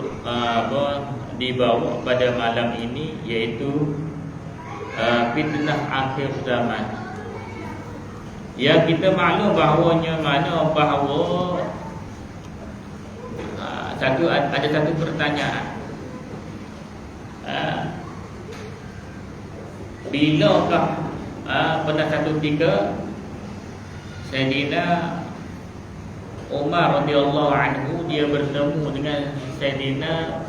untuk dibawa pada malam ini, iaitu fitnah akhir zaman. Ya, kita maklum bahawanya bahawa ada satu pertanyaan. Bilakah pada satu ketika Sayyidina Umar radhiyallahu anhu dia bertemu dengan Sayyidina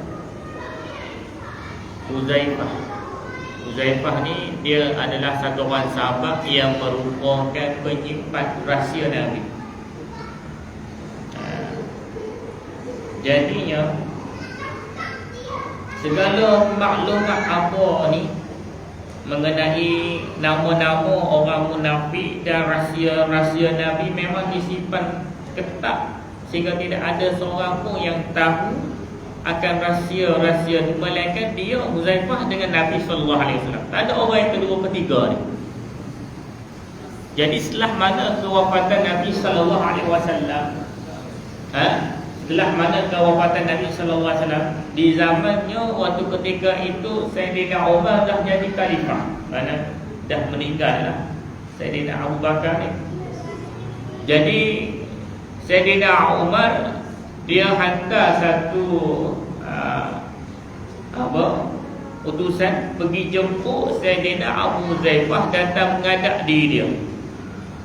Huzaifah ni dia adalah satu orang sahabat yang merupakan penyimpan rahsia Nabi. Jadinya segala maklumat apa ni mengenai nama-nama orang munafik dan rahsia-rahsia Nabi memang disimpan ketat, sehingga tidak ada seorang pun yang tahu akan rahsia-rahsia itu melainkan dia Huzaifah dengan Nabi sallallahu alaihi wasallam. Tak ada orang yang kedua ketiga ni. Jadi setelah mana kewafatan Nabi sallallahu alaihi wasallam, setelah mana kewafatan Nabi sallallahu alaihi wasallam, di zamannya waktu ketika itu Sayyidina Umar dah jadi khalifah, mana dah meninggal lah Sayyidina Abu Bakar ni. Jadi Sayyidina Umar dia hantar satu utusan pergi jemput Sayyidina Abu Huzaifah datang menghadap diri dia.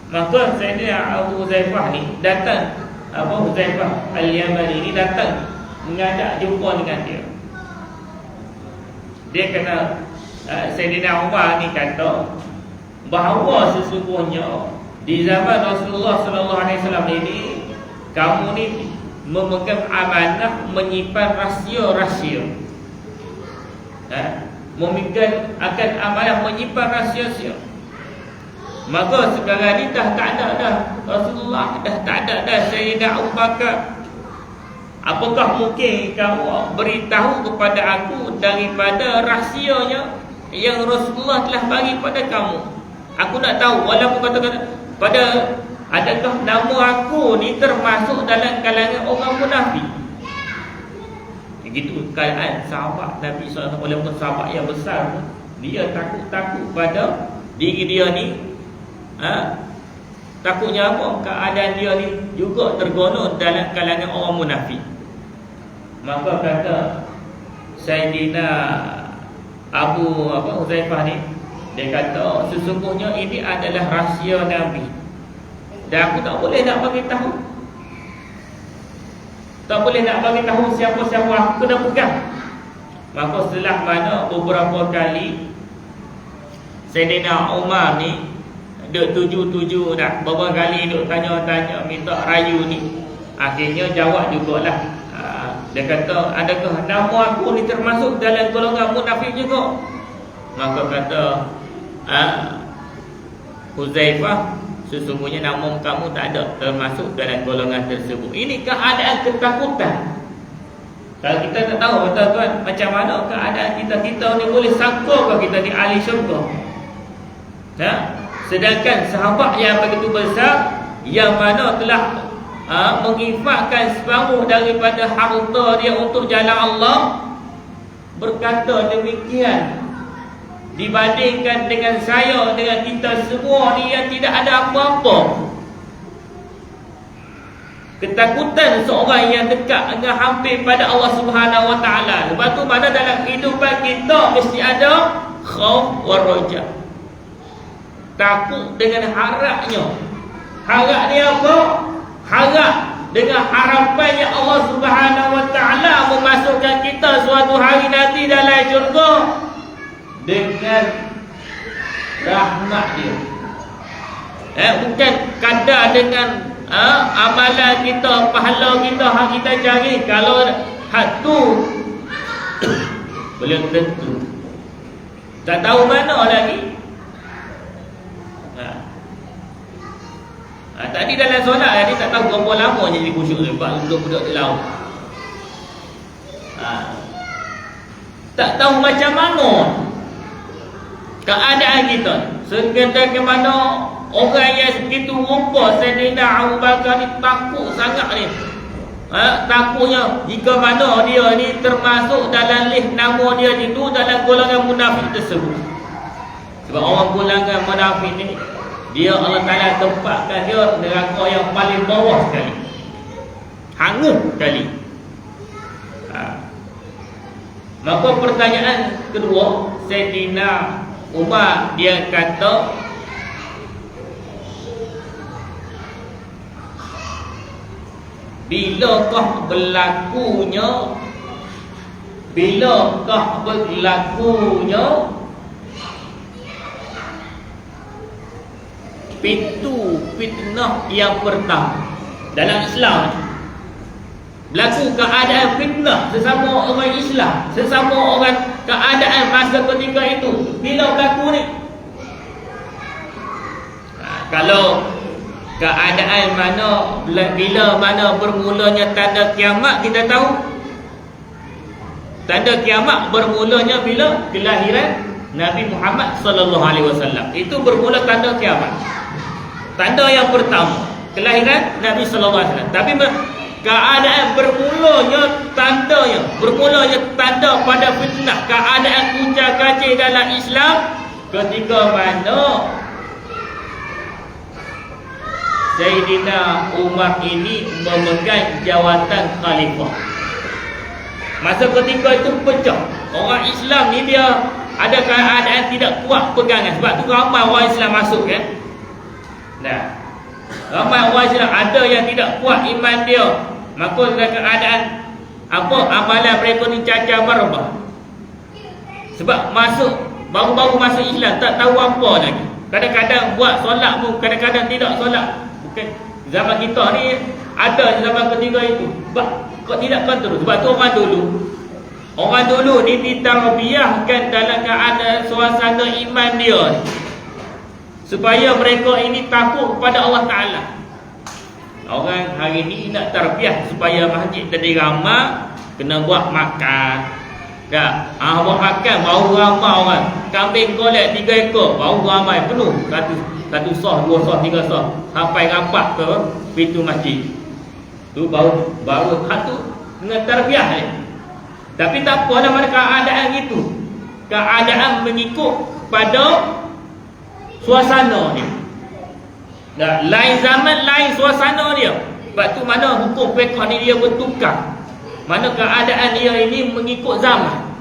Maka Sayyidina Abu Huzaifah ni datang, Huzaifah Al-Yamani ni datang menghadap jumpa dengan dia. Dia kata, Sayyidina Umar ni kata bahawa sesungguhnya di zaman Rasulullah sallallahu alaihi wasallam ini, kamu ni memegang amanah menyimpan rahsia-rahsia. Memegang akan amanah menyimpan rahsia-rahsia. Maka sekarang ni dah tak ada dah Rasulullah, dah tak ada dah Sayyidina Abu Bakar. Apakah mungkin kamu beritahu kepada aku daripada rahsianya yang Rasulullah telah bagi pada kamu? Aku nak tahu, walaupun kata-kata pada adakah nama aku ni termasuk dalam kalangan orang munafik? Begitu keadaan sahabat Nabi SAW, walaupun sahabat yang besar, dia takut-takut pada diri dia ni. Takutnya apa? Keadaan dia ni juga tergolong dalam kalangan orang munafik. Maka kata Sayyidina Abu Huzaifah ni, dia kata sesungguhnya ini adalah rahsia Nabi dan aku tak boleh nak bagi tahu. Tak boleh nak bagi tahu siapa-siapa, aku kena pegang. Maka setelah mana beberapa kali Sayyidina Umar ni duk tuju-tuju dah, beberapa kali duk tanya-tanya, minta rayu ni, akhirnya jawab jugalah. Dia kata, adakah nama aku ni termasuk dalam golongan munafik juga? Maka kata Huzaifah, sesungguhnya nama kamu tak ada termasuk dalam golongan tersebut. Ini keadaan ketakutan. Kalau kita tak tahu tuan-tuan macam mana keadaan kita ni, boleh sangkakah kita di ahli syurga? Sedangkan sahabat yang begitu besar, yang mana telah menginfakkan separuh daripada harta dia untuk jalan Allah, berkata demikian, dibandingkan dengan saya, dengan kita semua ni yang tidak ada apa-apa. Ketakutan seorang yang dekat dengan hampir pada Allah Subhanahu Wa Taala. Lepas tu mana dalam kehidupan kita mesti ada khauf wa raja. Takut dengan harapnya. Harap ni apa? Harap dengan harapannya Allah Subhanahu Wa Taala memasukkan kita suatu hari nanti dalam syurga dengan rahmat dia. Bukan kadar dengan amalan kita, pahala kita, hak kita cari. Kalau hak tu belum tentu, tak tahu mana lagi. Tadi dalam solat tadi tak tahu berapa lama jadi khusyuk sebab budak-budak dia laut. Tak tahu macam mana keadaan kita. Sekedar ke mana orang yang segitu rupa Sayyidina Abu Bakar ni takut sangat ni. takutnya jika mana dia ni termasuk dalam list nama dia itu dalam golongan munafik tersebut. Sebab orang golongan munafik ni, dia Allah Ta'ala tempatkan dia neraka yang paling bawah sekali, hangus sekali. Maka pertanyaan kedua, Sayyidina Umar dia kata, bilakah berlakunya pintu fitnah yang pertama dalam Islam? Berlaku keadaan fitnah sesama orang Islam, sesama orang, keadaan masa ketika itu bila berlaku ni? Kalau keadaan mana, bila mana bermulanya tanda kiamat, kita tahu tanda kiamat bermulanya bila kelahiran Nabi Muhammad sallallahu alaihi wasallam. Itu bermula tanda kiamat. Tanda yang pertama, kelahiran Nabi sallallahu alaihi wasallam. Tapi keadaan bermulanya tanda pada fitnah, keadaan kucak-kacir dalam Islam ketika mana Sayyidina Umar ini memegang jawatan khalifah. Masa ketika itu pecah. Orang Islam ni dia ada keadaan tidak kuat pegangan. Sebab tu ramai orang Islam masuk kan. Nah, ramai orang Islam ada yang tidak kuat iman dia. Maka dalam keadaan amalan mereka ni cacar marabah. Sebab baru-baru masuk Islam, tak tahu apa lagi. Kadang-kadang buat solat pun, kadang-kadang tidak solat. Bukan zaman kita ni, ada zaman ketiga itu. Kok tidak kontrol? Sebab tu orang dulu ni ditarbiyahkan dalam keadaan suasana iman dia, supaya mereka ini takut kepada Allah Ta'ala. Orang hari ni nak tarbiyah supaya masjid jadi ramai, kena buat makan. Tak, buat makan baru ramai orang. Kambing golek 3 ekor baru ramai penuh. Satu sah, 2 sah, 3 sah, sampai rapat ke pintu masjid. Tu baru satu dengan tarbiyah ni. Tapi tak apalah mana keadaan itu. Keadaan mengikut pada suasana ni. Dah, lain zaman, lain suasana dia. Sebab tu mana hukum fiqh ni dia bertukar. Mana keadaan dia ini mengikut zaman.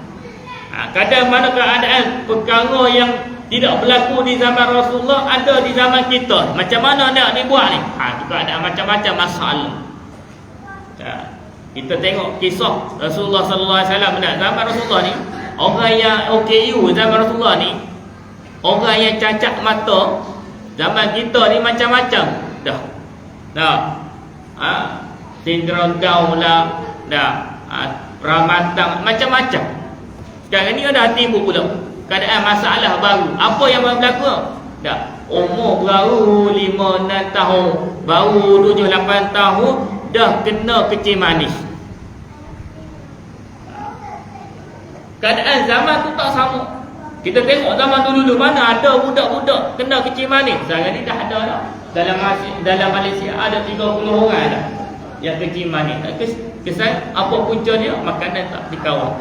Kadang mana keadaan perkara yang tidak berlaku di zaman Rasulullah ada di zaman kita. Macam mana nak dibuat ni? Kita ada macam-macam masalah. Kita tengok kisah Rasulullah sallallahu alaihi wasallam zaman Rasulullah ni, orang yang OKU zaman Rasulullah ni, orang yang cacat mata zaman kita ni macam-macam dah. Sindrom Down lah, ramatang, macam-macam. Sekarang ni ada timbul pula keadaan masalah baru. Apa yang berlaku? Umur baru 5-6 tahun, baru 7-8 tahun dah kena kecil manis. Keadaan zaman tu tak sama. Kita tengok zaman dulu mana ada budak-budak kena kecil manis. Sekarang ni dah ada dah. Dalam Malaysia ada 30 orang dah yang kecil manis. Kesan apa punca dia? Makanan tak dikawal.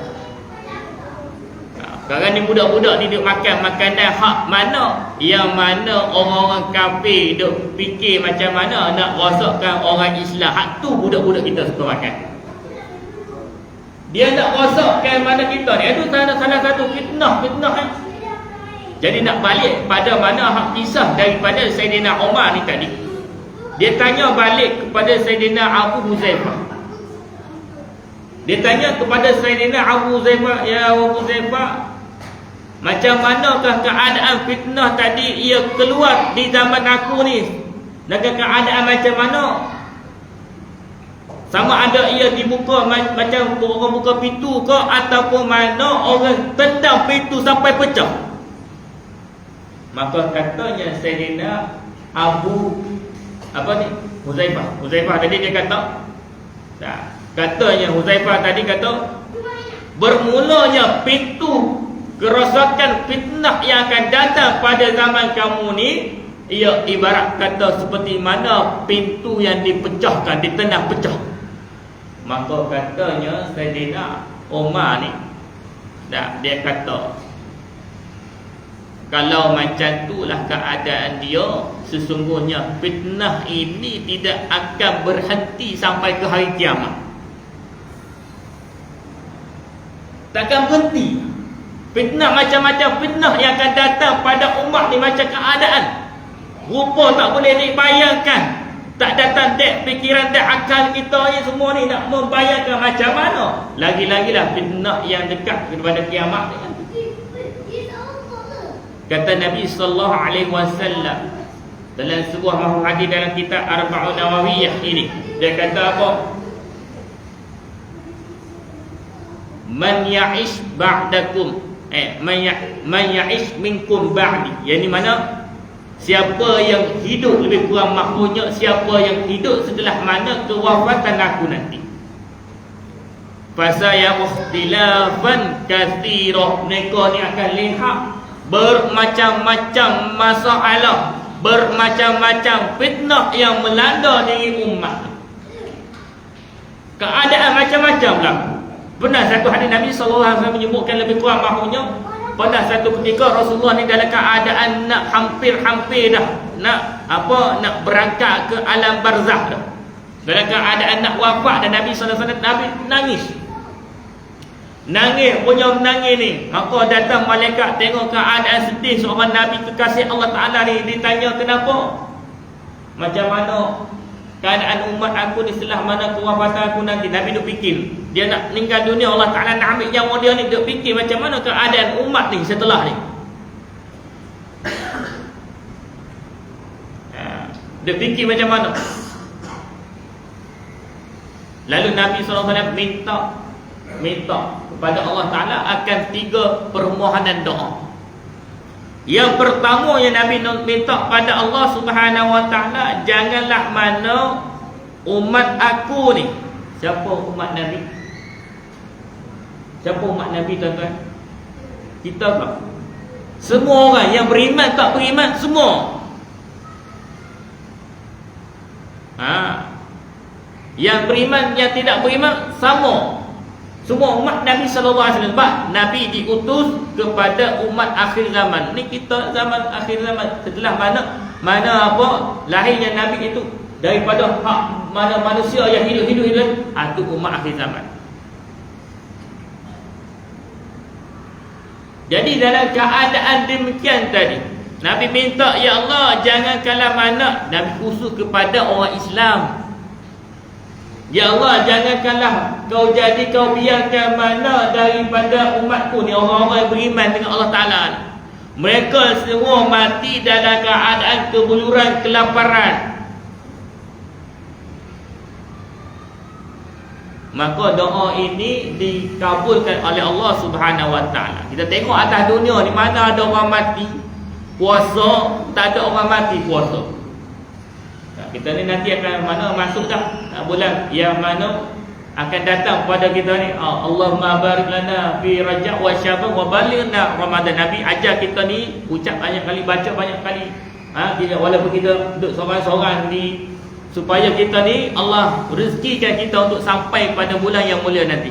Sekarang ni budak-budak ni duk makan makanan hak mana? Yang mana orang-orang kafir duk fikir macam mana nak rosakkan orang Islam. Hak tu budak-budak kita suka makan. Dia nak rosakkan mana kita ni. Itu salah satu fitnah ni. Jadi nak balik pada mana hak kisah daripada Sayyidina Umar ni tadi. Dia tanya balik kepada Sayyidina Abu Huzaifah. Dia tanya kepada Sayyidina Abu Huzaifah, ya Abu Huzaifah, macam manakah keadaan fitnah tadi ia keluar di zaman aku ni? Dengan keadaan macam mana? Sama ada ia dibuka macam orang buka pintu ke, ataupun mana orang tendang pintu sampai pecah. Maka katanya Sayyidina Abu Huzaifah tadi dia kata, katanya Huzaifah tadi kata, bermulanya pintu kerosakan fitnah yang akan datang pada zaman kamu ni, ia ibarat kata seperti mana pintu yang dipecahkan, ditendang pecah. Maka katanya Sayyidina Umar ni, dia kata, kalau macam itulah keadaan dia, sesungguhnya fitnah ini tidak akan berhenti sampai ke hari kiamat. Takkan berhenti. Fitnah macam-macam fitnah yang akan datang pada umat ni macam keadaan. Rupa tak boleh dibayangkan. Tak datang dek fikiran dek akal kita ni semua ni nak membayangkan macam mana. Lagi-lagilah fitnah yang dekat kepada kiamat ni kan. Kata Nabi sallallahu alaihi wasallam dalam sebuah hadis dalam kitab Arba'un Nawawiyah ini, dia kata apa? Man ya'ish ba'dakum man ya'ish minkum ba'di. Yani mana? Siapa yang hidup, lebih kurang maknanya siapa yang hidup setelah mana kewafatan aku nanti. Fasaya ikhtilafan katsira. Mereka ni akan lihat bermacam-macam masalah, bermacam-macam fitnah yang melanda diri umat. Keadaan macam-macam lah. Pernah satu hadis Nabi SAW menyebutkan lebih kurang maknanya, pada satu ketika Rasulullah ni dalam keadaan nak hampir-hampir dah nak berangkat ke alam barzakh dah. Dalam keadaan nak wafat dan Nabi SAW Nabi nangis. Nangis punya menangis ni. Maka datang malaikat tengok keadaan sedih seorang Nabi kekasih Allah Ta'ala ni. Ditanya kenapa? Macam mana keadaan umat aku ni setelah mana kewafatan aku nanti? Nabi duk fikir. Dia nak meninggal dunia, Allah Ta'ala nak ambil nyawa dia ni. Duk fikir macam mana keadaan umat ni setelah ni. Dia fikir macam mana. Lalu Nabi SAW minta kepada Allah Ta'ala akan 3 permohonan doa. Yang pertama yang Nabi minta pada Allah Subhanahu Wa Ta'ala, janganlah mana umat aku ni. Siapa umat Nabi? Siapa umat Nabi tuan-tuan? Kita tak? Semua orang yang beriman tak beriman, semua. Yang beriman, yang tidak beriman, sama. Semua umat Nabi SAW. Sebab Nabi diutus kepada umat akhir zaman. Ni kita zaman akhir zaman. Setelah mana lahirnya Nabi itu, daripada mana manusia yang hidup itu umat akhir zaman. Jadi dalam keadaan demikian tadi, Nabi minta, ya Allah, jangankanlah mana, Nabi khusus kepada orang Islam. Ya Allah, jangankanlah kau biarkan mana daripada umatku ni, orang-orang yang beriman dengan Allah Ta'ala, mereka semua mati dalam keadaan kebuluran, kelaparan. Maka doa ini dikabulkan oleh Allah Subhanahu Wa Ta'ala. Kita tengok atas dunia ni, mana ada orang mati puasa, tak ada orang mati puasa. Kita ni nanti akan masuk dah bulan yang mana akan datang pada kita ni. Allahumma barik lana fi Rajab wa Syaban wa balighna Ramadan. Nabi ajar kita ni ucap banyak kali, baca banyak kali. Walaupun kita duduk seorang-seorang ni, supaya kita ni Allah rezekikan kita untuk sampai pada bulan yang mulia nanti.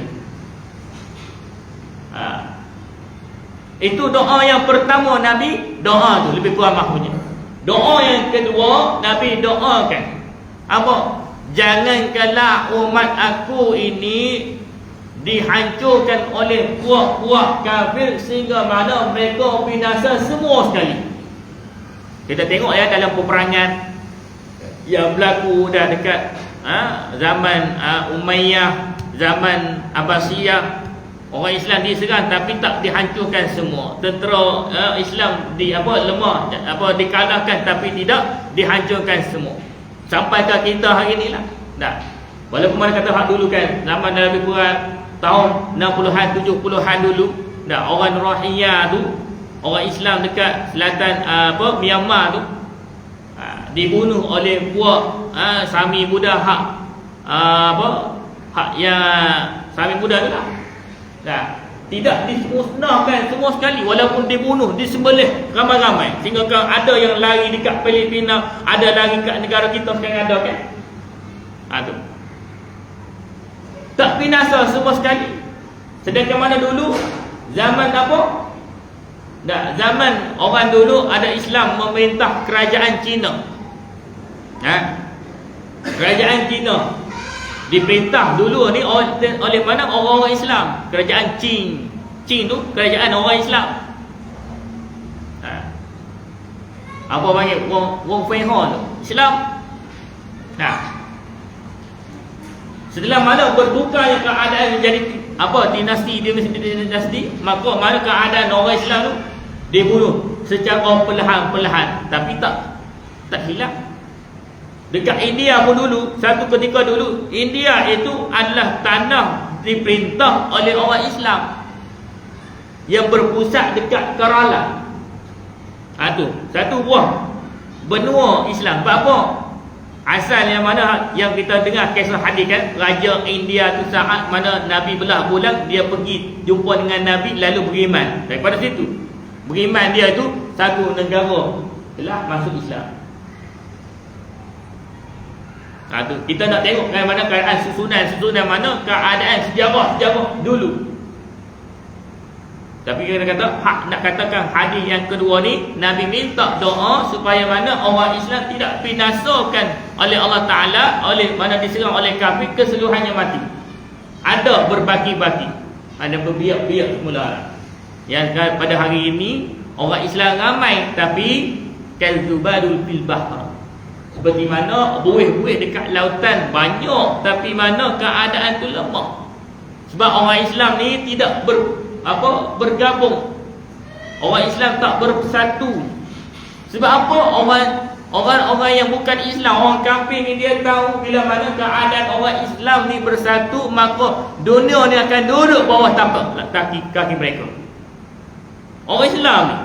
Itu doa yang pertama Nabi doa tu, lebih kurang maknanya. Doa yang kedua Nabi doakan apa? Jangankanlah umat aku ini dihancurkan oleh puak-puak kafir sehingga mana mereka binasa semua sekali. Kita tengok ya dalam peperangan yang berlaku dah dekat zaman Umayyah, zaman Abbasiyah, orang Islam diserang tapi tak dihancurkan semua. Tentera Islam lemah, dikalahkan tapi tidak dihancurkan semua. Sampai ke kita hari ni lah. Dah. Walaupun mana kata hak dulu kan, zaman lebih kurang tahun 60-an, 70-an dulu, dah orang Rohingya tu, orang Islam dekat selatan Myanmar tu, dibunuh oleh puak Sami Buddha, hak yang Sami Buddha tu lah. Tidak dimusnahkan semua sekali, walaupun dibunuh, disembelih ramai-ramai, sehingga ada yang lari dekat Filipina, ada lari kat negara kita sekarang ada kan. Tu. Tak binasa semua sekali. Sedangkan mana dulu zaman apa? Tak, zaman orang dulu ada Islam memerintah kerajaan Cina. Kerajaan Cina diperintah dulu ni oleh mana? Orang-orang Islam. Kerajaan Qing. Qing tu kerajaan orang Islam. Apa panggil? Wong Fei Hong tu Islam. Setelah mana berbuka keadaan menjadi dinasti, maka mana keadaan orang Islam tu dibunuh secara perlahan-perlahan, tapi tak hilang. Dekat India pun dulu, satu ketika dulu, India itu adalah tanah diperintah oleh orang Islam yang berpusat dekat Kerala. Tu satu buah benua Islam. Apa? Asal yang mana yang kita dengar kisah hadis kan, Raja India tu saat mana Nabi belah bulan, dia pergi jumpa dengan Nabi lalu beriman. Daripada situ beriman dia itu satu negara telah masuk Islam. Tu kita nak tengok kan mana keadaan susunan mana keadaan sejarah dulu. Tapi kita kata nak katakan hadis yang kedua ni, Nabi minta doa supaya mana orang Islam tidak binasakan oleh Allah Ta'ala, oleh mana diserang oleh kafir keseluruhannya mati. Ada berbaki-baki, ada berbiak-biak semula. Yang pada hari ini orang Islam ramai tapi kalzubadul fil bahr. Seperti mana buih-buih dekat lautan banyak tapi mana keadaan tu lemah. Sebab orang Islam ni tidak bergabung. Orang Islam tak bersatu. Sebab apa? Orang-orang yang bukan Islam, orang kafir ni, dia tahu bila mana keadaan orang Islam ni bersatu, maka dunia ni akan duduk bawah tapak kaki mereka. Orang Islam ni.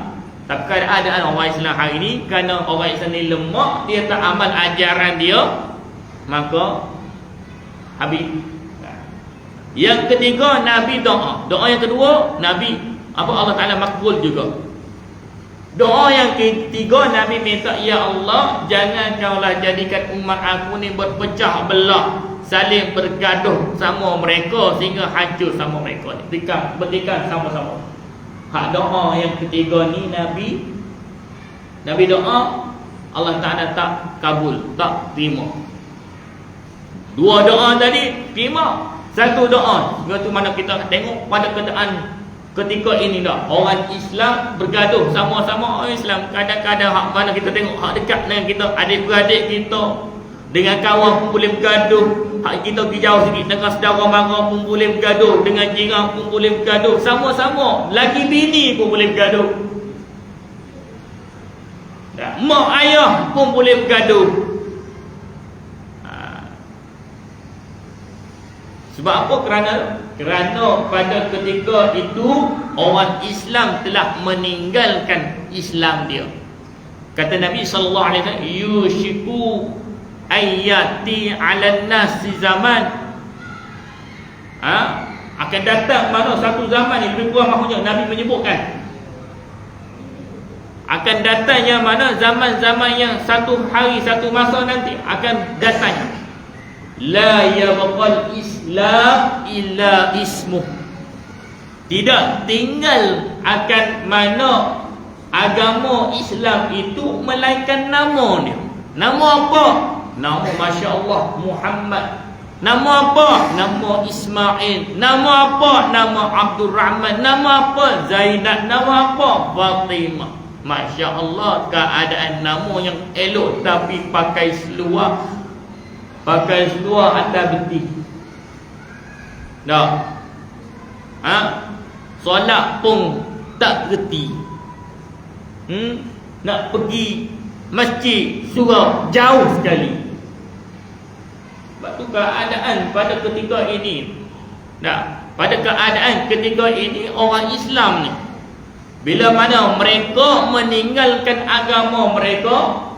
Tapi keadaan orang Islam hari ni, kerana orang Islam ni lemah, dia tak amal ajaran dia, maka habis. Yang ketiga, Nabi doa. Doa yang kedua, Nabi Allah Ta'ala makbul juga. Doa yang ketiga, Nabi minta, Ya Allah, jangan kaulah jadikan umat aku ni berpecah belah, saling bergaduh sama mereka sehingga hancur sama mereka. Berikan sama-sama. Hak doa yang ketiga ni Nabi doa, Allah Ta'ala tak kabul, tak terima. Dua doa tadi terima. Satu doa, itu mana kita tengok pada keadaan ketika ini dah orang Islam bergaduh sama-sama orang Islam. Kadang-kadang hak mana kita tengok hak dekat dengan kita, adik-beradik kita dengan kawan pun boleh bergaduh. Hak kita pergi jauh sikit, dengan saudara mara pun boleh bergaduh, dengan jiran pun boleh bergaduh, sama-sama. Laki bini pun boleh bergaduh. Mak ayah pun boleh bergaduh. Sebab apa? Kerana pada ketika itu orang Islam telah meninggalkan Islam dia. Kata Nabi sallallahu alaihi wasallam, yushiku ayati 'alan nasi zaman. Akan datang mana satu zaman ni, lebih kurang maksudnya Nabi menyebutkan akan datangnya mana zaman-zaman yang satu hari, satu masa nanti akan datang. La yabqal Islam illa ismuh. Tidak tinggal akan mana agama Islam itu melainkan nama dia. Nama apa? Nama Masya Allah Muhammad. Nama apa? Nama Ismail. Nama apa? Nama Abdul Rahman. Nama apa? Zainab. Nama apa? Fatimah. Masya Allah, keadaan nama yang elok tapi pakai seluar. Pakai seluar atas beti. Solat pun tak kerti. Nak pergi masjid surau jauh sekali. Sebab tu keadaan pada ketika ini. Pada keadaan ketika ini orang Islam ni, bila mana mereka meninggalkan agama mereka,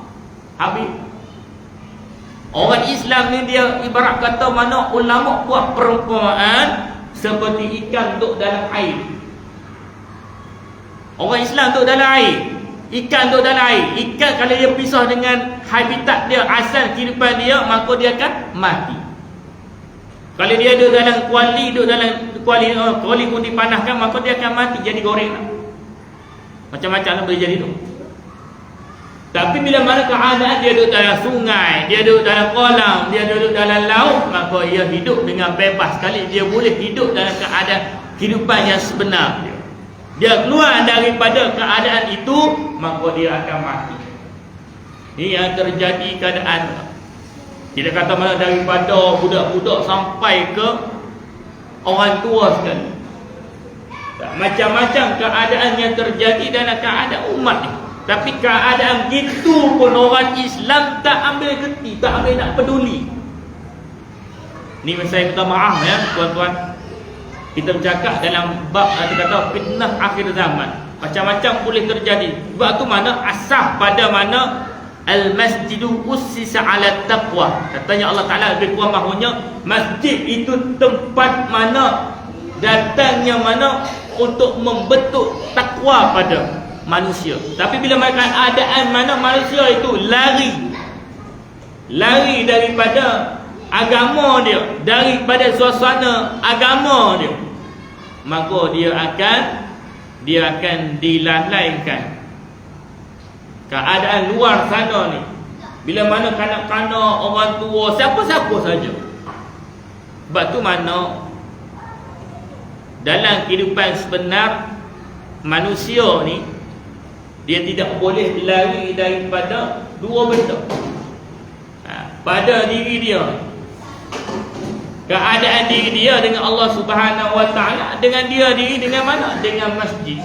habis. Orang Islam ni dia ibarat kata mana ulama buat perumpamaan seperti ikan duduk dalam air. Orang Islam duduk dalam air, ikan duduk dalam air. Ikan kalau dia pisah dengan habitat dia, asal kehidupan dia, maka dia akan mati. Kalau dia duduk dalam kuali pun dipanaskan, maka dia akan mati jadi goreng lah. Macam-macam lah boleh jadi tu. Tapi bila mana keadaan dia duduk dalam sungai, dia duduk dalam kolam, dia duduk dalam laut, maka ia hidup dengan bebas sekali. Dia boleh hidup dalam keadaan kehidupan yang sebenar. Dia keluar daripada keadaan itu, maka dia akan mati. Ini yang terjadi keadaan. Tidak kata mana daripada budak-budak sampai ke orang tua sekali. Macam-macam keadaan yang terjadi dalam keadaan umat ni. Tapi keadaan gitu pun orang Islam tak ambil geti, tak ambil nak peduli. Ni saya minta maaf ya tuan-tuan. Kita bercakap dalam bab kata fitnah akhir zaman. Macam-macam boleh terjadi. Sebab tu mana asas pada mana al-masjidu ussisa 'ala taqwa. Katanya Allah Taala lebih kurang mahunya masjid itu tempat mana datangnya mana untuk membentuk takwa pada manusia. Tapi bila keadaan mana manusia itu lari daripada agama dia, daripada suasana agama dia, maka dia akan dilalaikan. Keadaan luar sana ni, bila mana kanak-kanak, orang tua, siapa-siapa saja. Sebab tu mana dalam kehidupan sebenar manusia ni, dia tidak boleh lari daripada dua benda. Pada diri dia, keadaan diri dia dengan Allah Subhanahu Wa Taala, dengan dia diri dengan mana? Dengan masjid.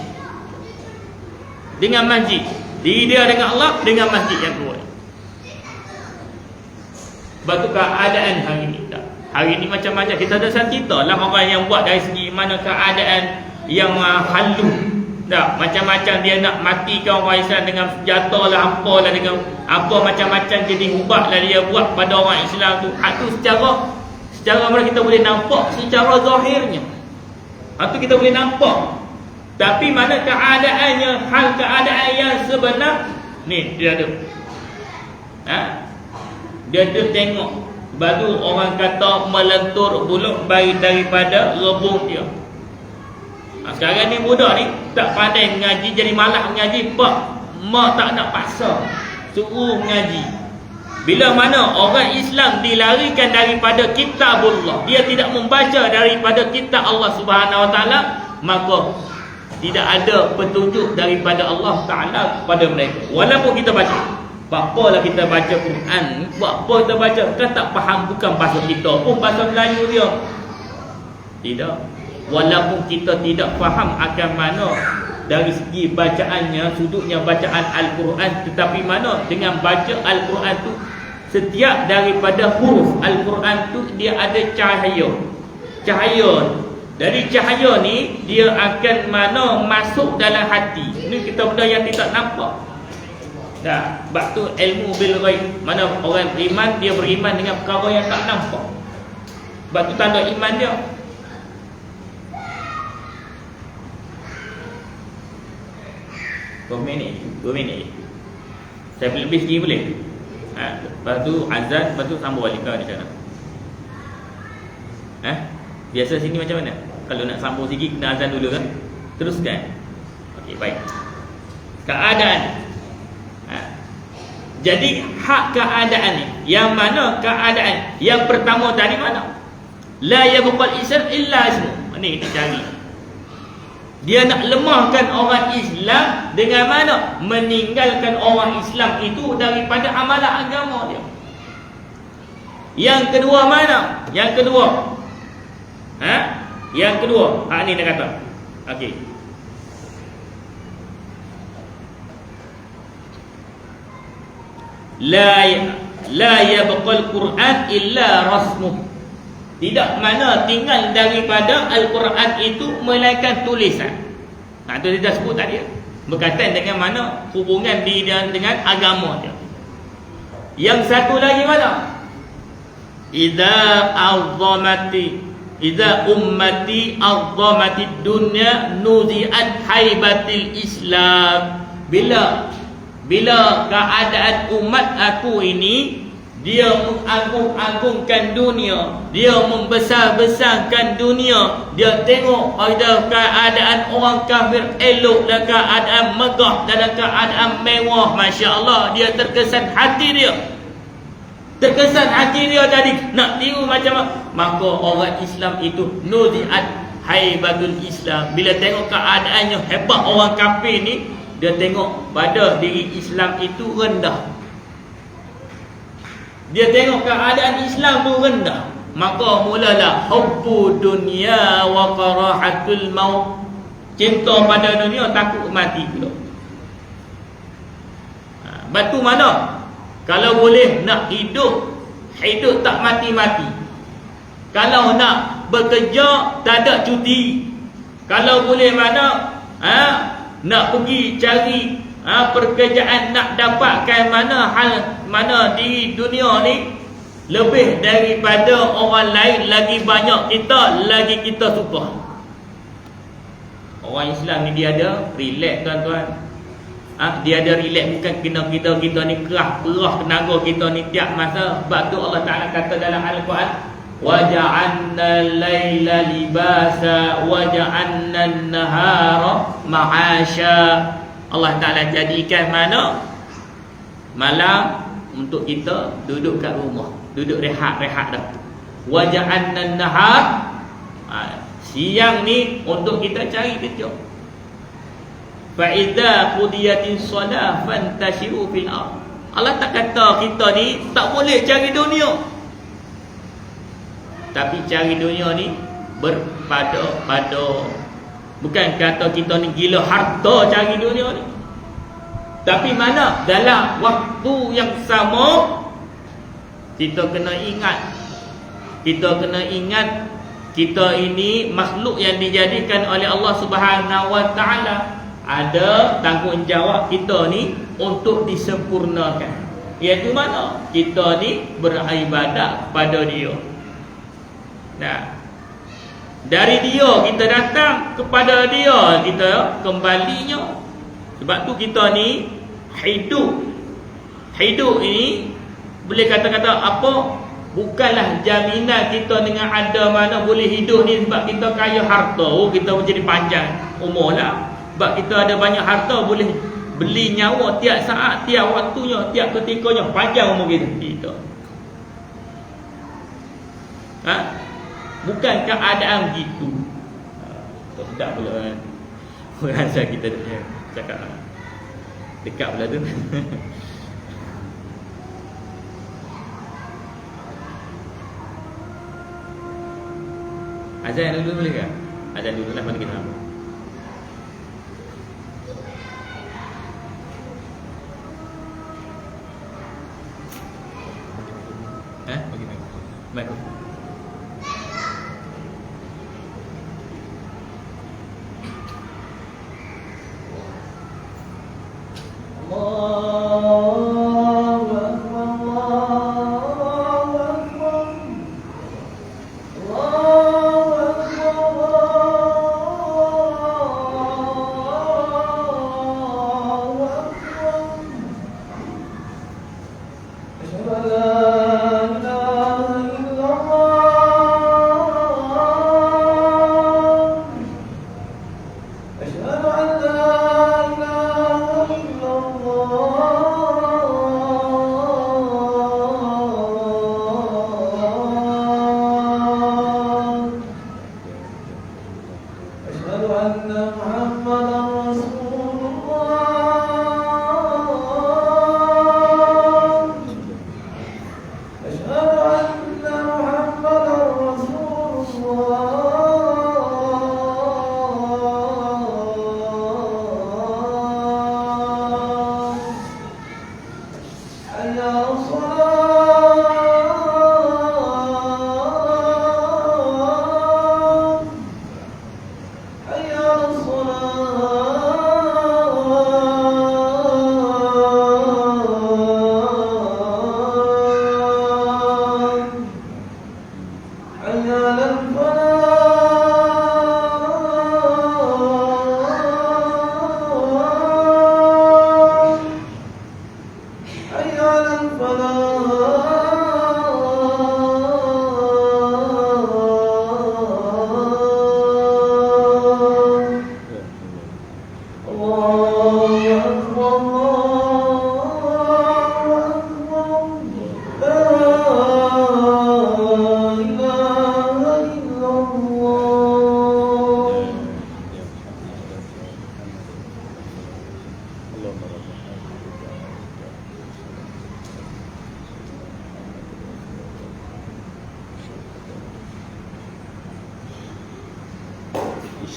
Dengan masjid. Diri dia dengan Allah, dengan masjid yang kedua. Sebab tu keadaan hari ni tak. Hari ni macam-macam. Kita ada cerita lah orang yang buat dari segi mana keadaan yang halu. Tak, macam-macam dia nak matikan orang Islam dengan senjata lah, apa lah, dengan apa macam-macam jadi ubat lah dia buat pada orang Islam tu. Hak tu secara mana kita boleh nampak secara zahirnya. Hak tu kita boleh nampak. Tapi mana keadaannya, hal keadaan yang sebenar ni dia ada. Dia ada tengok. Baru orang kata melentur bulu bayi daripada rebung dia. Sekarang ni budak ni tak pandai mengaji, jadi malas mengaji. Mak tak nak paksa, suruh mengaji. Bila mana orang Islam dilarikan daripada kitabullah, dia tidak membaca daripada kitab Allah Subhanahu Wa Taala, maka tidak ada petunjuk daripada Allah Ta'ala kepada mereka. Walaupun kita baca, apalah kita baca Quran, buat apa kita baca, kita tak faham, bukan bahasa kita pun, bahasa Melayu dia. Tidak. Walaupun kita tidak faham akan mana dari segi bacaannya, sudutnya bacaan Al-Quran, tetapi mana dengan baca Al-Quran tu, setiap daripada huruf Al-Quran tu dia ada cahaya. Dari cahaya ni dia akan mana masuk dalam hati. Ini kita benda yang tidak nampak. Dah, sebab tu ilmu bil ghaib. Mana orang beriman, dia beriman dengan perkara yang tak nampak. Sebab tu tanda iman dia. Dua minit. Saya boleh lebih sikit boleh? Lepas tu azan, lepas tu sambung balik kau di sana. Biasa sini macam mana? Kalau nak sambung sikit kena azan dulu kan? Teruskan. Okey, baik. Keadaan. Jadi hak keadaan ni, yang mana keadaan yang pertama tadi mana? La yabqal islam illa ismu. Ni kita cari. Dia nak lemahkan orang Islam dengan mana? Meninggalkan orang Islam itu daripada amalan agama dia. Yang kedua mana? Yang kedua, ni dia kata. Okey. La yabqal Quran illa rasmuh. Tidak mana tinggal daripada Al-Quran itu melainkan tulisan. Itu dia dah sebut tadi. Berkaitan dengan mana hubungan dia dengan agama dia. Yang satu lagi mana? Idza ummati azamati dunya nuzi'at haibatil Islam. Bila keadaan umat aku ini dia mengagung-agungkan dunia, dia membesar-besarkan dunia. Dia tengok pada keadaan orang kafir elok, dalam keadaan megah, dalam keadaan mewah, masya-Allah, dia terkesan hati dia. Terkesan hati dia tadi nak tiru macam mana. Maka orang Islam itu nuzi'at haibatul Islam. Bila tengok keadaannya hebat orang kafir ni, dia tengok pada diri Islam itu rendah. Dia tengok keadaan Islam tu rendah, maka mulalah hubbu dunia wa karahatul maut. Cinta pada dunia, takut mati pula. Batu mana? Kalau boleh nak hidup, hidup tak mati-mati. Kalau nak bekerja, tak ada cuti. Kalau boleh mana, nak pergi cari pekerjaan, nak dapatkan mana di dunia ni lebih daripada orang lain, lagi banyak kita, lagi kita suka. Orang Islam ni dia ada relax, tuan-tuan. Dia ada relax bukan kena kita ni kerah tenaga kita ni tiap masa. Sebab tu Allah Ta'ala kata dalam Al-Quran, wa ja'alna al-laila libasa wa ja'alna an-nahara ma'asha. Allah Ta'ala jadikan mana malam untuk kita duduk kat rumah, duduk rehat dah. Wa ja'alna an-nahar, siang ni untuk kita cari kerja. Fa idza qudiyatis shalah fantashiru fil ardh. Allah tak kata kita ni tak boleh cari dunia, tapi cari dunia ni berpada. Bukan kata kita ni gila harta cari dunia ni, tapi mana dalam waktu yang sama kita kena ingat, kita ini makhluk yang dijadikan oleh Allah Subhanahu Wa Taala. Ada tanggungjawab kita ni untuk disempurnakan, iaitu mana kita ni beribadat kepada Dia. Nah, dari Dia kita datang, kepada Dia kita kembalinya. Sebab tu kita ni hidup ini boleh kata-kata apa, bukanlah jaminan kita dengan ada mana boleh hidup ni sebab kita kaya harta, kita menjadi panjang umur lah. Sebab kita ada banyak harta, boleh beli nyawa tiap saat, tiap waktunya, tiap ketikanya, panjang umur kita. Bukan keadaan gitu. Tak sedap pula kan. Rasa kita cakap dekat pula tu. Azan dulu boleh ke? Azan dulu lah, mana kita nak. Baik. حي على الفلاح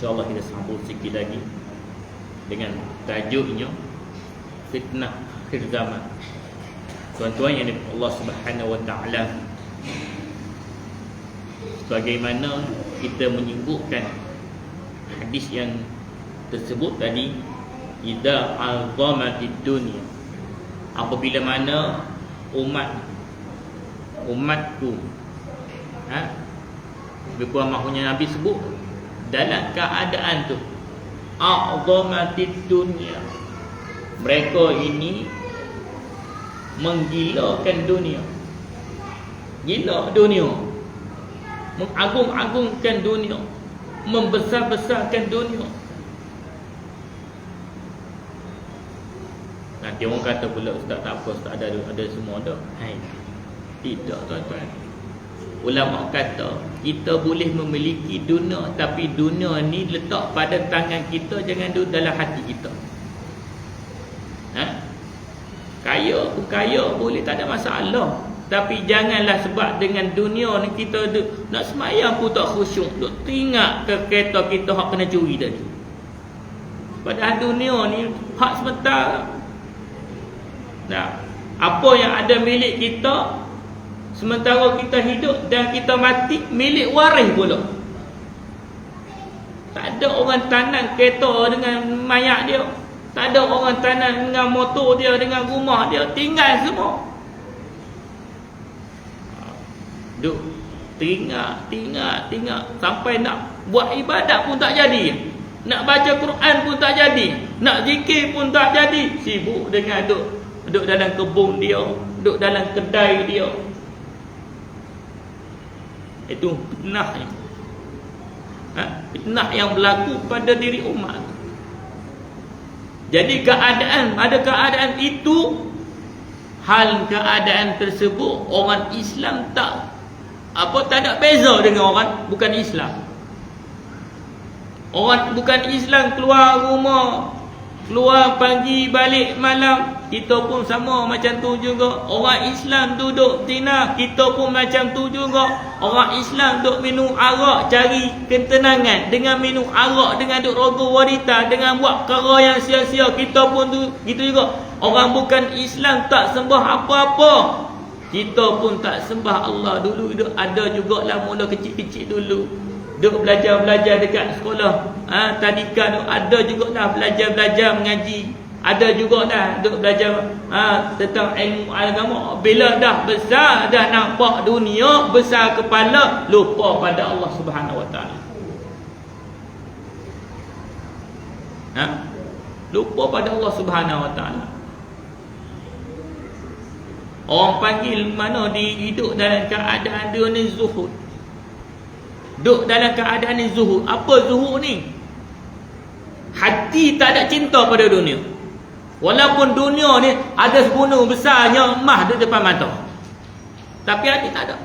InsyaAllah kita sambung sikit lagi dengan tajuknya fitnah akhir zaman. Tuan-tuan yang dimuliakan Allah Subhanahu wa taala, sebagaimana kita menyebutkan hadis yang tersebut tadi, idza azamatid dunya, apabila mana umatku lebih kurang maksudnya Nabi sebut dalam keadaan tu azamatid dunya, mereka ini menggilakan dunia, gila dunia, mengagung-agungkan dunia, membesar-besarkan dunia. Nanti orang kata pula, ustaz tak apa, ustaz ada semua dah. Hai, tidak tuan-tuan. Ulama kata kita boleh memiliki dunia, tapi dunia ni letak pada tangan kita, jangan duduk dalam hati kita. Kaya pun kaya boleh, tak ada masalah, tapi janganlah sebab dengan dunia ni kita nak semayang pun tak khusyuk, duk teringat ke kereta kita hak kena curi tadi. Padahal dunia ni hak sementara. Nah, apa yang ada milik kita sementara kita hidup dan kita mati, milik waris pula. Tak ada orang tanam kereta dengan mayat dia, tak ada orang tanam dengan motor dia, dengan rumah dia, tinggal semua. Duk teringat sampai nak buat ibadat pun tak jadi, nak baca Quran pun tak jadi, nak zikir pun tak jadi. Sibuk dengan duduk dalam kebun dia, duduk dalam kedai dia. Itu fitnah ni. Fitnah yang berlaku pada diri umat. Jadi ada keadaan itu, hal keadaan tersebut orang Islam tak ada beza dengan orang bukan Islam. Orang bukan Islam keluar rumah, keluar pagi balik malam, kita pun sama macam tu juga. Orang Islam duduk zina, kita pun macam tu juga. Orang Islam duduk minum arak, cari ketenangan dengan minum arak, dengan duduk rogo wanita, dengan buat perkara yang sia-sia, kita pun gitu juga. Orang bukan Islam tak sembah apa-apa, kita pun tak sembah Allah. Dulu ada jugalah mula kecil-kecil dulu duk belajar dekat sekolah tadika, ada jugalah belajar mengaji, ada jugalah duk belajar tentang ilmu agama. Bila dah besar, dah nampak dunia, besar kepala, lupa pada Allah Subhanahu wa taala. Lupa pada Allah Subhanahu wa taala. Orang panggil mana hidup dalam keadaan dia ni zuhud. Duduk dalam keadaan ni zuhud. Apa zuhud ni? Hati tak ada cinta pada dunia. Walaupun dunia ni ada segunung besarnya emas di depan mata, tapi hati tak ada.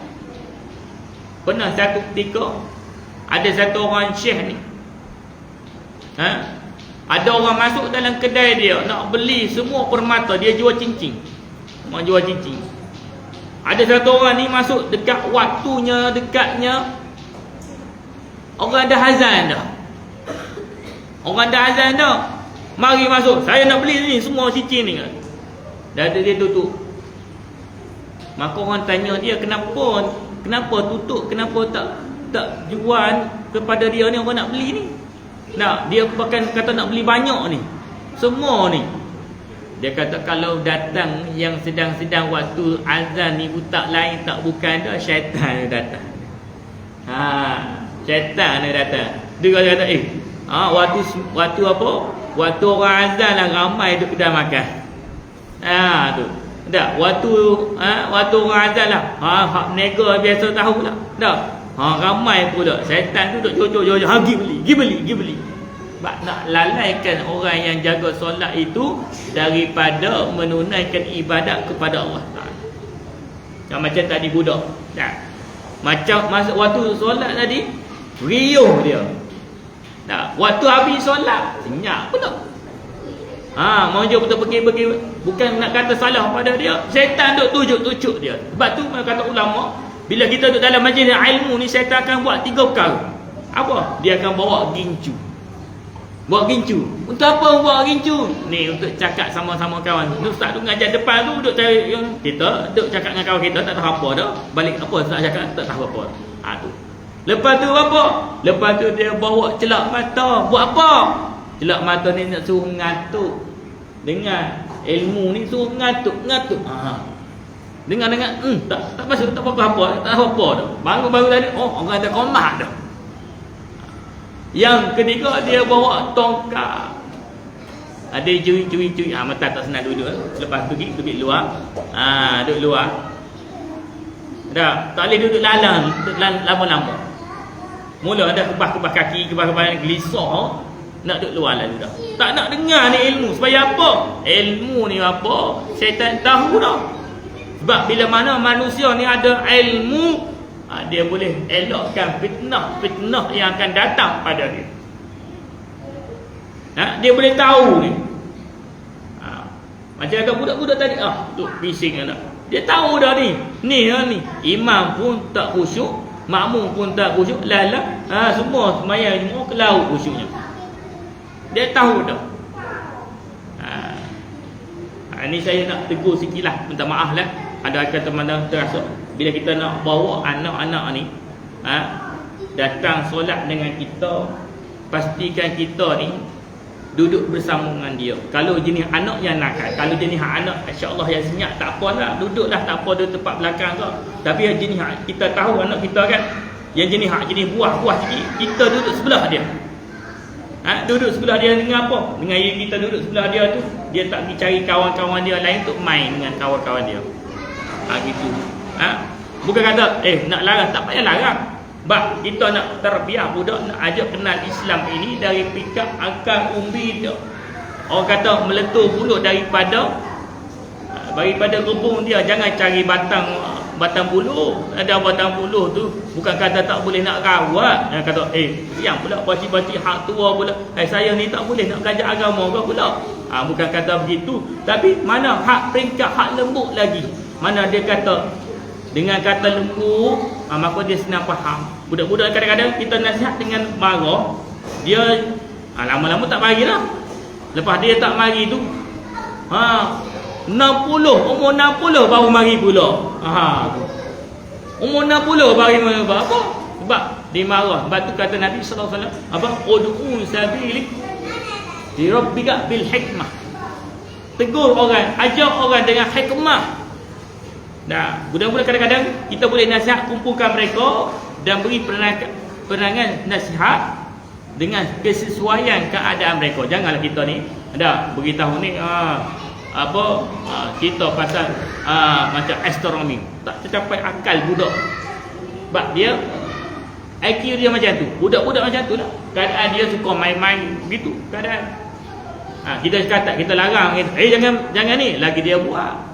Pernah satu ketika ada satu orang syekh ni, ada orang masuk dalam kedai dia nak beli semua permata, dia jual cincin. Orang jual cincin. Ada satu orang ni masuk dekat waktunya, dekatnya orang dah azan dah. Orang dah azan dah. Mari masuk, saya nak beli ni semua cincin ni. Dah ada dia tutup. Maka orang tanya dia, kenapa tutup, kenapa tak jual kepada dia ni, orang nak beli ni. Nah, dia bahkan kata nak beli banyak ni, semua ni. Dia kata kalau datang yang sedang-sedang waktu azan ni, tak lain tak bukan dah, syaitan dia datang. Syaitan dia datang. Dia kata waktu apa? Waktu orang azan lah ramai duduk kedai makan. Tu. Tak, waktu orang azan lah. Hak nega biasa tahu lah. Tak. Ramai pula. Syaitan tu duduk jojok. Pergi beli. Sebab nak lalaikan orang yang jaga solat itu daripada menunaikan ibadat kepada Allah Ta'ala. Macam tadi budak. Tak. Macam masa waktu solat tadi, riuh dia. Tak. Waktu habis solat, senyap pula. Mau je betul pergi. Bukan nak kata salah pada dia, syaitan duk tujuk dia. Sebab tu kata ulama, bila kita duduk dalam majlis ilmu ni, syaitan akan buat 3 perkara. Apa? Dia akan bawa gincu. Buat gincu. Untuk apa buat gincu? Ni untuk cakap sama-sama kawan. Ustaz tu ngajar depan tu duduk cari yang kita duduk cakap dengan kawan kita tak tahu apa dah. Balik apa ustaz cakap tak tahu apa. Tu. Lepas tu apa? Lepas tu dia bawa celak mata. Buat apa? Celak mata ni nak suruh ngantuk. Dengar ilmu ni suruh ngantuk. Dengar tak masuk tak apa-apa, tak apa dah. Baru-baru tadi orang ada komat dah. Yang ketiga dia bawa tongkat. Ada curi-curi. Mata tak senang duduk. Lepas tu pergi luar. Duduk luar. Dah, tak boleh duduk lalang lama-lama. Mula ada kebah-kebah kaki, kebah-kebah gelisah. Nak duduk luar lalu dah. Tak nak dengar ni ilmu. Supaya apa? Ilmu ni apa? Syaitan tahu dah. Sebab bila mana manusia ni ada ilmu, dia boleh elakkan fitnah yang akan datang pada dia. Dia boleh tahu ni. Macam ada budak-budak tadi, tu bising anak. Dia tahu dah ni. Ni. Imam pun tak khusyuk, makmum pun tak khusyuk, semua semayang semua ke laut khusyuknya. Dia tahu dah. Ni saya nak tegur sikit lah, minta maaf lah. Ada teman-teman terasa bila kita nak bawa anak-anak ni datang solat dengan kita, pastikan kita ni duduk bersama dengan dia. Kalau jenis anak yang nakal, kalau jenis anak insya-Allah yang senyap, tak apalah, duduklah, tak apa dia tempat belakang ke. Tapi yang jenis kita tahu anak kita kan, yang jenis buah-buah sikit, kita duduk sebelah dia. Duduk sebelah dia dengan apa? Dengan kita duduk sebelah dia tu, dia tak pergi cari kawan-kawan dia lain untuk main dengan kawan-kawan dia. Gitu. Bukan kata nak larang, tak payah larang. Sebab kita nak terbiar budak, nak ajak kenal Islam ini dari pikap akal umbi dia. Orang kata meletup bulu daripada rebung dia. Jangan cari batang bulu. Ada batang bulu tu bukan kata tak boleh nak rawat. Yang kata yang pula baci-baci hak tua pula. Saya ni tak boleh nak belajar agama ke pula. Bukan kata begitu. Tapi mana hak peringkat hak lembut lagi. Mana dia kata dengan kata lembut, maka dia senang faham. Budak-budak kadang-kadang kita nasihat dengan marah, dia lama-lama tak mari lah. Lepas dia tak mari tu 60, umur 60 baru mari pula. Umur 60 baru apa? Sebab dia marah. Sebab tu kata Nabi sallallahu alaihi wasallam, ud'u sabili li rabbika bil hikmah. Tegur orang, ajak orang dengan hikmah. Budak-budak kadang-kadang kita boleh nasihat, kumpulkan mereka dan beri penerangan nasihat dengan kesesuaian keadaan mereka. Janganlah kita ni beritahu ni kita pasal macam astronomi, tak tercapai akal budak. Sebab dia IQ dia macam tu. Budak-budak macam tu lah. Keadaan dia suka main-main begitu keadaan. Kita kata, kita larang, jangan ni, lagi dia buat.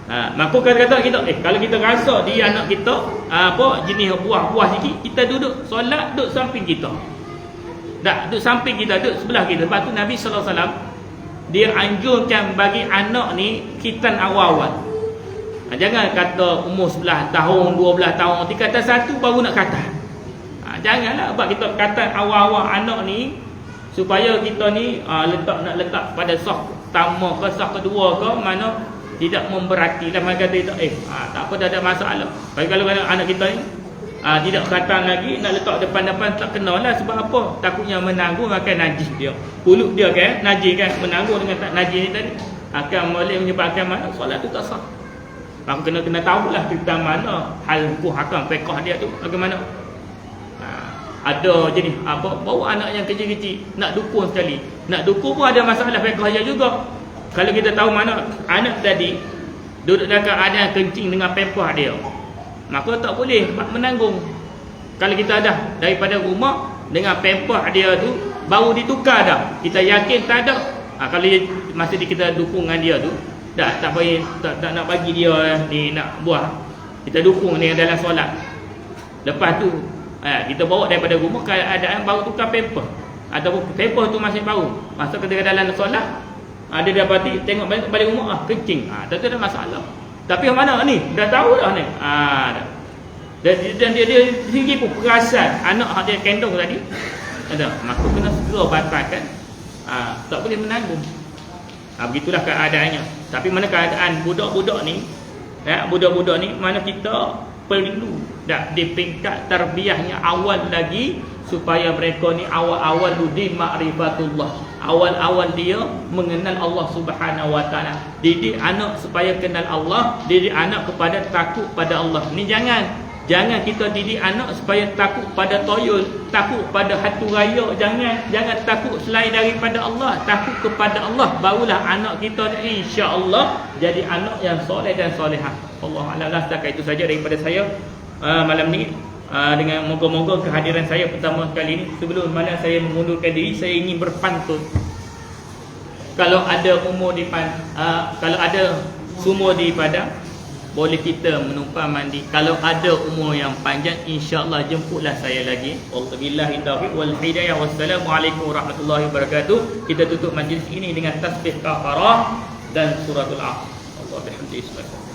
Maka kata-kata kita kalau kita rasa dia anak kita jenis buah-buah sikit, kita duduk solat, duduk samping kita. Duduk samping kita, duduk sebelah kita. Lepas tu Nabi sallallahu alaihi wasallam dia anjurkan bagi anak ni khitan awal-awal. Jangan kata umur 11 tahun, 12 tahun, kata satu baru nak kata. Janganlah, sebab kita kata awal-awal anak ni supaya kita ni nak letak pada sah pertama ke sah kedua ke mana tidak memberati. Dan mereka kata tak apa, dah ada masalah. Bagi kalau anak kita ni tidak khatam lagi, nak letak depan-depan tak kena lah. Sebab apa? Takutnya menanggung akan najis dia. Pulut dia kan najis kan, menanggung dengan tak najis ni tadi akan boleh menyebabkan mana solat tu tak sah. Maka kena tahulah tentang mana hal hukum hakam fiqh dia tu bagaimana. Ada jenis bawa anak yang kecil-kecil nak dukung sekali. Nak dukung pun ada masalah fiqh dia juga. Kalau kita tahu mana anak tadi duduk dalam keadaan kencing dengan pempah dia, maka tak boleh menanggung. Kalau kita dah daripada rumah dengan pempah dia tu baru ditukar dah, kita yakin tak ada. Kalau masa kita dukungan dia tu dah tak boleh, tak nak bagi dia ni nak buah, kita dukung dia dalam solat. Lepas tu kita bawa daripada rumah keadaan baru tukar pempah, ataupun pempah tu masih baru, masa ketika dalam solat dia dapati tengok balik rumah kencing, tak ada masalah. Tapi yang mana ni dah tahu dah ni, dan dia sendiri pun perasan anak dia kandung tadi ada, maka kena segera batalkan. Tak boleh menanggung. Begitulah keadaannya. Tapi mana keadaan budak-budak ni, budak-budak ni mana kita perlu di peringkat tarbiyahnya awal lagi, supaya mereka ni awal-awal di ma'rifatullah, awal-awal dia mengenal Allah Subhanahu wa taala. Didik anak supaya kenal Allah, didik anak kepada takut pada Allah. Ni jangan kita didik anak supaya takut pada toyol, takut pada hantu raya. Jangan takut selain daripada Allah, takut kepada Allah. Barulah anak kita insya-Allah jadi anak yang soleh dan solehah. Allah a'lam. Setakat itu saja daripada saya malam ni. Dengan moga-moga kehadiran saya pertama kali ini. Sebelum mana saya mengundurkan diri, saya ingin berpantun. Kalau ada kalau ada sumur di padang, boleh kita menumpang mandi. Kalau ada umur yang panjang, insya-Allah jemputlah saya lagi. Wallahi taufiq wal hidayah. Wassalamualaikum warahmatullahi wabarakatuh. Kita tutup majlis ini dengan tasbih kafarah dan suratul Asr. Allah bihamdihi.